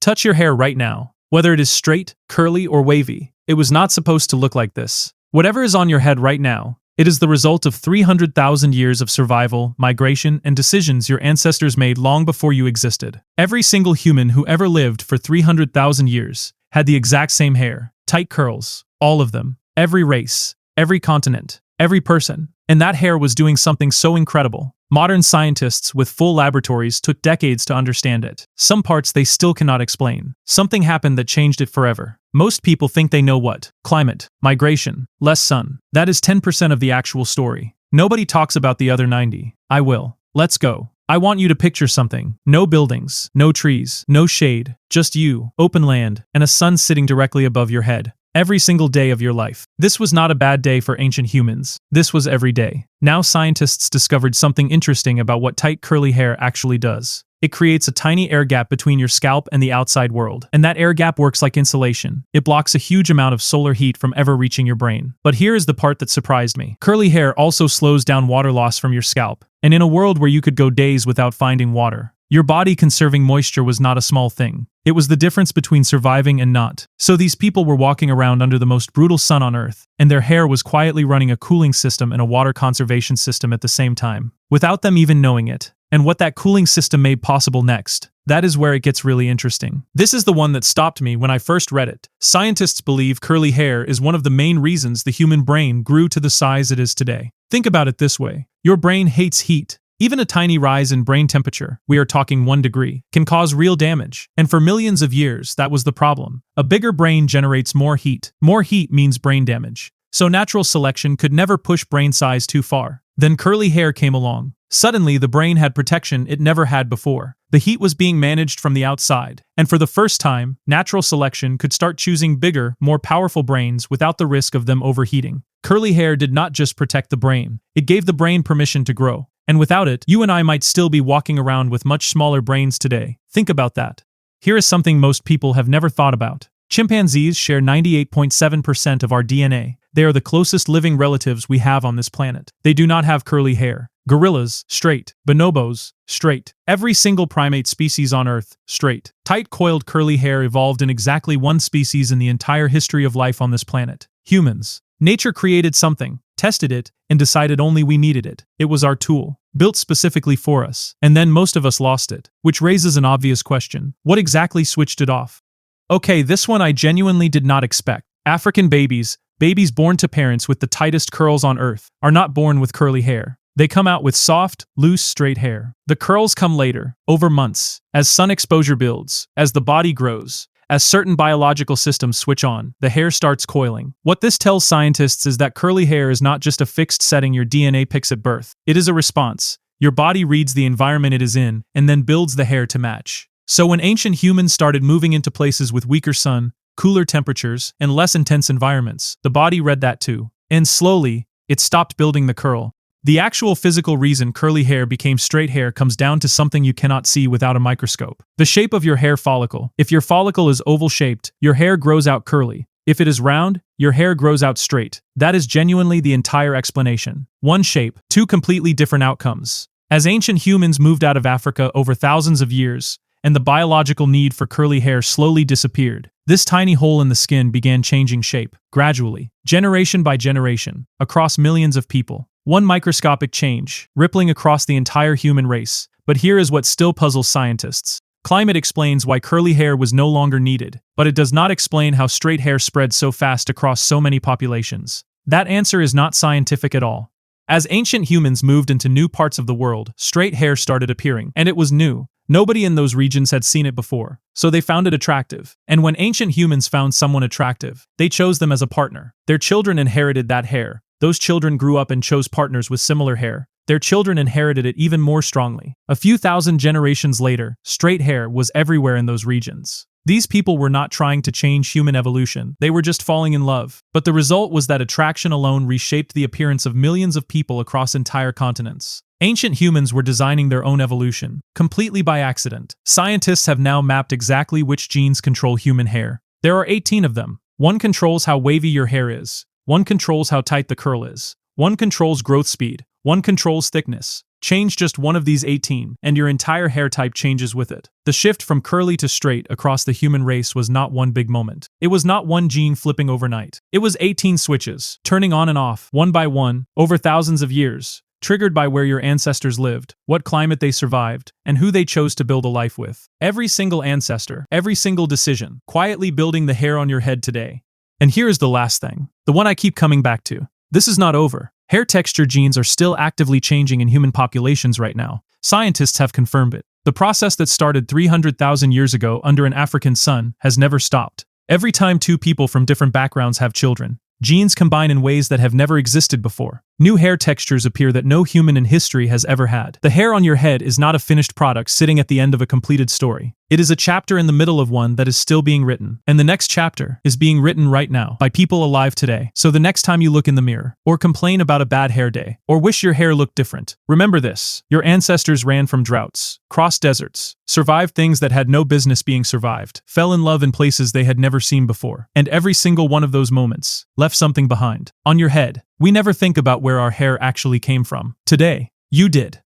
Touch your hair right now. Whether it is straight, curly, or wavy, it was not supposed to look like this. Whatever is on your head right now, it is the result of 300,000 years of survival, migration, and decisions your ancestors made long before you existed. Every single human who ever lived for 300,000 years had the exact same hair, tight curls, all of them, every race, every continent, every person. And that hair was doing something so incredible. Modern scientists with full laboratories took decades to understand it. Some parts they still cannot explain. Something happened that changed it forever. Most people think they know what. Climate, migration, less sun. That is 10% of the actual story. Nobody talks about the other 90. I will. Let's go. I want you to picture something. No buildings, no trees, no shade, just you, open land, and a sun sitting directly above your head. Every single day of your life. This was not a bad day for ancient humans. This was every day. Now scientists discovered something interesting about what tight curly hair actually does. It creates a tiny air gap between your scalp and the outside world. And that air gap works like insulation. It blocks a huge amount of solar heat from ever reaching your brain. But here is the part that surprised me. Curly hair also slows down water loss from your scalp. And in a world where you could go days without finding water, your body conserving moisture was not a small thing. It was the difference between surviving and not. So these people were walking around under the most brutal sun on Earth, and their hair was quietly running a cooling system and a water conservation system at the same time, without them even knowing it. And what that cooling system made possible next, that is where it gets really interesting. This is the one that stopped me when I first read it. Scientists believe curly hair is one of the main reasons the human brain grew to the size it is today. Think about it this way. Your brain hates heat. Even a tiny rise in brain temperature, we are talking 1 degree, can cause real damage. And for millions of years, that was the problem. A bigger brain generates more heat. More heat means brain damage. So natural selection could never push brain size too far. Then curly hair came along. Suddenly, the brain had protection it never had before. The heat was being managed from the outside. And for the first time, natural selection could start choosing bigger, more powerful brains without the risk of them overheating. Curly hair did not just protect the brain. It gave the brain permission to grow. And without it, you and I might still be walking around with much smaller brains today. Think about that. Here is something most people have never thought about. Chimpanzees share 98.7% of our DNA. They are the closest living relatives we have on this planet. They do not have curly hair. Gorillas, straight. Bonobos, straight. Every single primate species on Earth, straight. Tight coiled curly hair evolved in exactly one species in the entire history of life on this planet. Humans. Nature created something, tested it, and decided only we needed it. It was our tool, built specifically for us. And then most of us lost it. Which raises an obvious question. What exactly switched it off? Okay, this one I genuinely did not expect. African babies born to parents with the tightest curls on Earth, are not born with curly hair. They come out with soft, loose, straight hair. The curls come later, over months, as sun exposure builds, as the body grows. As certain biological systems switch on, the hair starts coiling. What this tells scientists is that curly hair is not just a fixed setting your DNA picks at birth. It is a response. Your body reads the environment it is in, and then builds the hair to match. So when ancient humans started moving into places with weaker sun, cooler temperatures, and less intense environments, the body read that too. And slowly, it stopped building the curl. The actual physical reason curly hair became straight hair comes down to something you cannot see without a microscope. The shape of your hair follicle. If your follicle is oval-shaped, your hair grows out curly. If it is round, your hair grows out straight. That is genuinely the entire explanation. One shape, two completely different outcomes. As ancient humans moved out of Africa over thousands of years, and the biological need for curly hair slowly disappeared, this tiny hole in the skin began changing shape, gradually, generation by generation, across millions of people. One microscopic change, rippling across the entire human race. But here is what still puzzles scientists. Climate explains why curly hair was no longer needed, but it does not explain how straight hair spread so fast across so many populations. That answer is not scientific at all. As ancient humans moved into new parts of the world, straight hair started appearing, and it was new. Nobody in those regions had seen it before, so they found it attractive. And when ancient humans found someone attractive, they chose them as a partner. Their children inherited that hair. Those children grew up and chose partners with similar hair. Their children inherited it even more strongly. A few thousand generations later, straight hair was everywhere in those regions. These people were not trying to change human evolution, they were just falling in love. But the result was that attraction alone reshaped the appearance of millions of people across entire continents. Ancient humans were designing their own evolution, completely by accident. Scientists have now mapped exactly which genes control human hair. There are 18 of them. One controls how wavy your hair is. One controls how tight the curl is. One controls growth speed. One controls thickness. Change just one of these 18, and your entire hair type changes with it. The shift from curly to straight across the human race was not one big moment. It was not one gene flipping overnight. It was 18 switches, turning on and off, one by one, over thousands of years, triggered by where your ancestors lived, what climate they survived, and who they chose to build a life with. Every single ancestor, every single decision, quietly building the hair on your head today. And here is the last thing, the one I keep coming back to. This is not over. Hair texture genes are still actively changing in human populations right now. Scientists have confirmed it. The process that started 300,000 years ago under an African sun has never stopped. Every time two people from different backgrounds have children, genes combine in ways that have never existed before. New hair textures appear that no human in history has ever had. The hair on your head is not a finished product sitting at the end of a completed story. It is a chapter in the middle of one that is still being written. And the next chapter is being written right now by people alive today. So the next time you look in the mirror, or complain about a bad hair day, or wish your hair looked different, remember this. Your ancestors ran from droughts, crossed deserts, survived things that had no business being survived, fell in love in places they had never seen before. And every single one of those moments left something behind. On your head, we never think about where our hair actually came from. Today, you did.